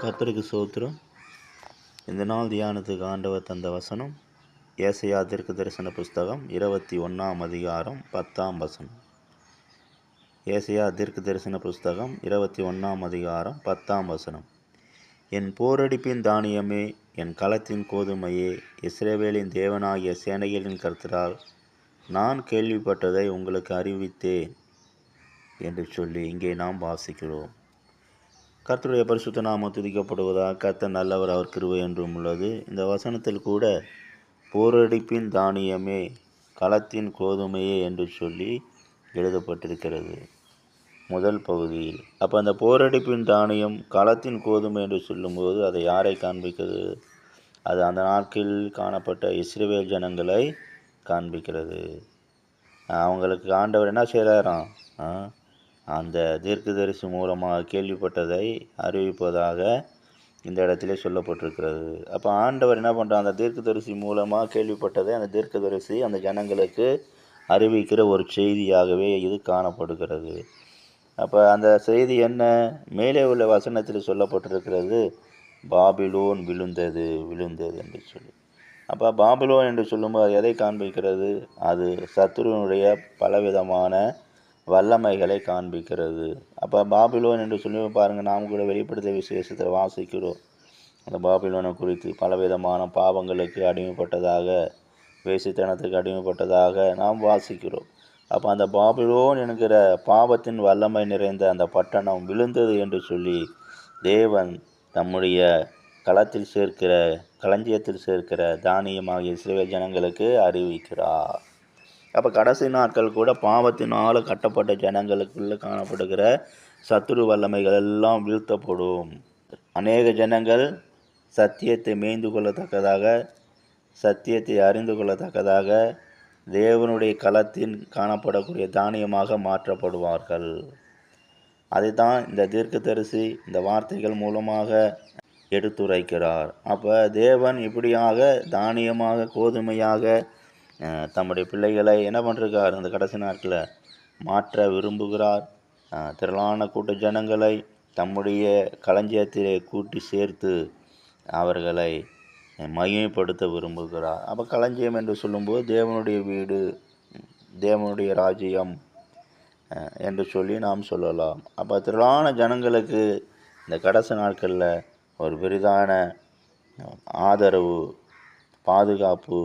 கர்த்தருக்கு ஸ்தோத்திரம். இந்த நாள் தியானத்துக்கு ஆண்டவர் தந்த வசனம் ஏசாயா தீர்க்கதரிசன புஸ்தகம் 21 அதிகாரம் 10 வசனம். ஏசாயா தீர்க்கதரிசன புஸ்தகம் 21 அதிகாரம் 10 வசனம். என் போரடிப்பின் தானியமே, என் களத்தின் கோதுமையே, இஸ்ரவேலின் தேவனாகிய சேனைகளின் கர்த்தரால் நான் கேள்விப்பட்டதை உங்களுக்கு அறிவித்தேன் என்று சொல்லி இங்கே நாம் வாசிக்கிறோம். கர்த்தருடைய பரிசுத்த நாமம் துதிக்கப்படுவதாக. கர்த்தர் நல்லவர், அவர் கிருபை என்றும் உள்ளது. இந்த வசனத்தில் கூட போரடிப்பின் தானியமே, களத்தின் கோதுமையே என்று சொல்லி எழுதப்பட்டிருக்கிறது முதல் பகுதியில். அப்போ அந்த போரடிப்பின் தானியம், களத்தின் கோதுமை என்று சொல்லும்போது அதை யாரை காண்பிக்கிறது? அது அந்த நாட்களில் காணப்பட்ட இஸ்ரவேல் ஜனங்களை காண்பிக்கிறது. அவங்களுக்கு ஆண்டவர் என்ன செய்கிறாராம்? அந்த தீர்க்கதரிசி மூலமாக கேள்விப்பட்டதை அறிவிப்பதாக இந்த இடத்திலே சொல்லப்பட்டிருக்கிறது. அப்போ ஆண்டவர் என்ன பண்ணுறார்? அந்த தீர்க்கதரிசி மூலமாக கேள்விப்பட்டதை அந்த தீர்க்கதரிசி அந்த ஜனங்களுக்கு அறிவிக்கிற ஒரு செய்தியாகவே இது காணப்படுகிறது. அப்போ அந்த செய்தி என்ன? மேலே உள்ள வசனத்தில் சொல்லப்பட்டிருக்கிறது, பாபிலோன் விழுந்தது என்று சொல்லி. அப்போ பாபிலோன் என்று சொல்லும்போது எதை காண்பிக்கிறது? அது சத்துருவினுடைய பலவிதமான வல்லமைகளை காண்பிக்கிறது. அப்போ பாபிலோன் என்று சொல்லி பாருங்கள், நாம் கூட வெளிப்படுத்த விசேஷத்தில் வாசிக்கிறோம். அந்த பாபிலோனை குறித்து பலவிதமான பாவங்களுக்கு அடிமைப்பட்டதாக, வேசித்தனத்துக்கு அடிமைப்பட்டதாக நாம் வாசிக்கிறோம். அப்போ அந்த பாபிலோன் என்கிற பாவத்தின் வல்லமை நிறைந்த அந்த பட்டணம் விழுந்தது என்று சொல்லி தேவன் தம்முடைய களஞ்சியத்தில் சேர்க்கிற தானியமாகிய இஸ்ரவேல் ஜனங்களுக்கு அறிவிக்கிறார். அப்போ கடைசி நாட்கள் கூட பாவத்தினால் கட்டப்பட்ட ஜனங்களுக்குள்ளே காணப்படுகிற சத்துரு வல்லமைகள் எல்லாம் வீழ்த்தப்படும். அநேக ஜனங்கள் சத்தியத்தை மேய்ந்து கொள்ளத்தக்கதாக, சத்தியத்தை அறிந்து கொள்ளத்தக்கதாக தேவனுடைய களத்தில் காணப்படக்கூடிய தானியமாக மாற்றப்படுவார்கள். அதைத்தான் இந்த தீர்க்கதரிசி இந்த வார்த்தைகள் மூலமாக எடுத்துரைக்கிறார். அப்போ தேவன் இப்படியாக தானியமாக, கோதுமையாக தம்முடைய பிள்ளைகளை என்ன பண்ணிருக்கார்? அந்த கடைசி நாட்களில் மாற்ற விரும்புகிறார். திரளான கூட்ட ஜனங்களை தம்முடைய களஞ்சியத்திலே கூட்டி சேர்த்து அவர்களை மகிமைப்படுத்த விரும்புகிறார். அப்போ களஞ்சியம் என்று சொல்லும்போது தேவனுடைய வீடு, தேவனுடைய ராஜ்யம் என்று சொல்லி நாம் சொல்லலாம். அப்போ திரளான ஜனங்களுக்கு இந்த கடைசி நாட்களில் ஒரு பெரிதான ஆதரவு, பாதுகாப்பு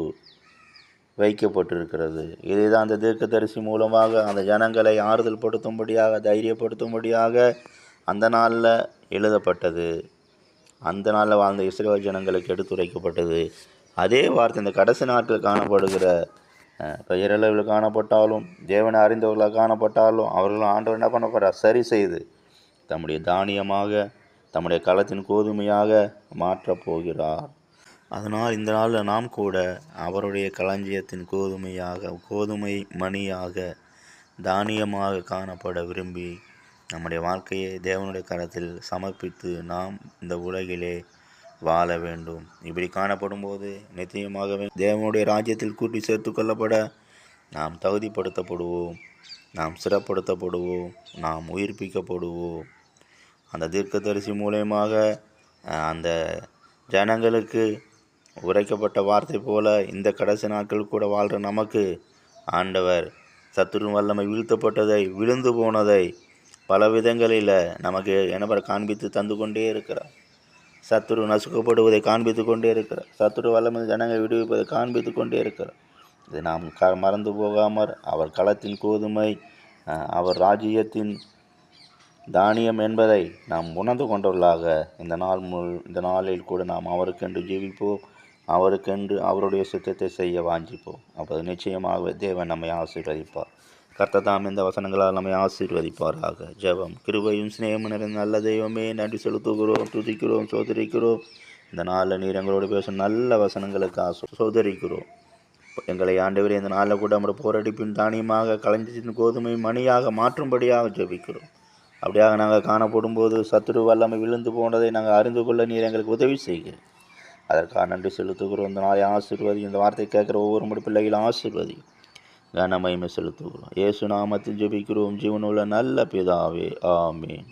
வைக்கப்பட்டிருக்கிறது. இதை தான் அந்த தீர்க்கதரிசி மூலமாக அந்த ஜனங்களை ஆறுதல் படுத்தும்படியாக, தைரியப்படுத்தும்படியாக அந்த நாளில் எழுதப்பட்டது. அந்த நாளில் வாழ்ந்த இஸ்ரவேல் ஜனங்களுக்கு எடுத்துரைக்கப்பட்டது. அதே வார்த்தை இந்த கடைசி நாட்கள் காணப்படுகிற பெயரளவில் காணப்பட்டாலும், தேவனை அறிந்தவர்களாக காணப்பட்டாலும், அவர்கள் ஆண்டவர் என்ன பண்ண போகிறார்? சரி செய்து தம்முடைய தானியமாக, தம்முடைய களத்தின் கோதுமையாக மாற்றப் போகிறார். அதனால் இந்த நாளில் நாம் கூட அவருடைய களஞ்சியத்தின் கோதுமை மணியாக, தானியமாக காணப்பட விரும்பி நம்முடைய வாழ்க்கையை தேவனுடைய கரத்தில் சமர்ப்பித்து நாம் இந்த உலகிலே வாழ வேண்டும். இப்படி காணப்படும் போது நிச்சயமாகவே தேவனுடைய ராஜ்யத்தில் கூட்டி சேர்த்து கொள்ளப்பட நாம் தகுதிப்படுத்தப்படுவோம், நாம் சிறப்படுத்தப்படுவோம், நாம் உயிர்ப்பிக்கப்படுவோம். அந்த தீர்க்கதரிசி மூலமாக அந்த ஜனங்களுக்கு உரைக்கப்பட்ட வார்த்தை போல இந்த கடைசி நாட்கள் கூட வாழ்கிற நமக்கு ஆண்டவர் சத்துரு வல்லமை வீழ்த்தப்பட்டதை, விழுந்து போனதை பல விதங்களில் நமக்கு என்ன காண்பித்து தந்து கொண்டே இருக்கிறார். சத்துரு நசுக்கப்படுவதை காண்பித்து கொண்டே இருக்கிறார். சத்துரு வல்லமை ஜனங்களை விடுவிப்பதை காண்பித்து கொண்டே இருக்கிறார். இது நாம் மறந்து போகாமல் அவர் களத்தின் கோதுமை, அவர் ராஜ்யத்தின் தானியம் என்பதை நாம் உணர்ந்து கொண்டவர்களாக இந்த நாளில் கூட நாம் அவருக்கென்று ஜீவிப்போம், அவருக்கென்று அவருடைய சித்தத்தை செய்ய வாஞ்சிப்போம். அப்போது நிச்சயமாக தேவன் நம்மை ஆசீர்வதிப்பார். கர்த்தர் தாம் இந்த வசனங்களால் நம்மை ஆசீர்வதிப்பாராக. ஜெபம். கிருபையும் சிநேகமும் நிறைந்த நல்ல தெய்வமே, நன்றி செலுத்துகிறோம், துதிக்கிறோம், சோதரிக்கிறோம். இந்த நாளில் நீர் எங்களோடு பேசும் நல்ல வசனங்களுக்காக சோதரிக்கிறோம். எங்களை ஆண்டவரே இந்த நாளில் கூட நம்முடைய போரடிப்பின் தானியமாக, களஞ்சியத்தின் கோதுமை மணியாக மாற்றும்படியாக ஜெபிக்கிறோம். அப்படியாக நாங்கள் காணப்படும் போது சத்துரு வல்லமை விழுந்து போனதை நாங்கள் அறிந்து கொள்ள நீர் எங்களுக்கு உதவி செய்கிறோம். அதற்காக நன்றி செலுத்துகிறோம். இந்த நாளை ஆசீர்வதி. இந்த வார்த்தை கேட்குற ஒவ்வொரு பிள்ளைகளும் ஆசீர்வதி. கனமகிமை செலுத்துகிறோம். இயேசு நாமத்தில் ஜெபிக்கிறோம், ஜீவனுள்ள நல்ல பிதாவே. ஆமென்.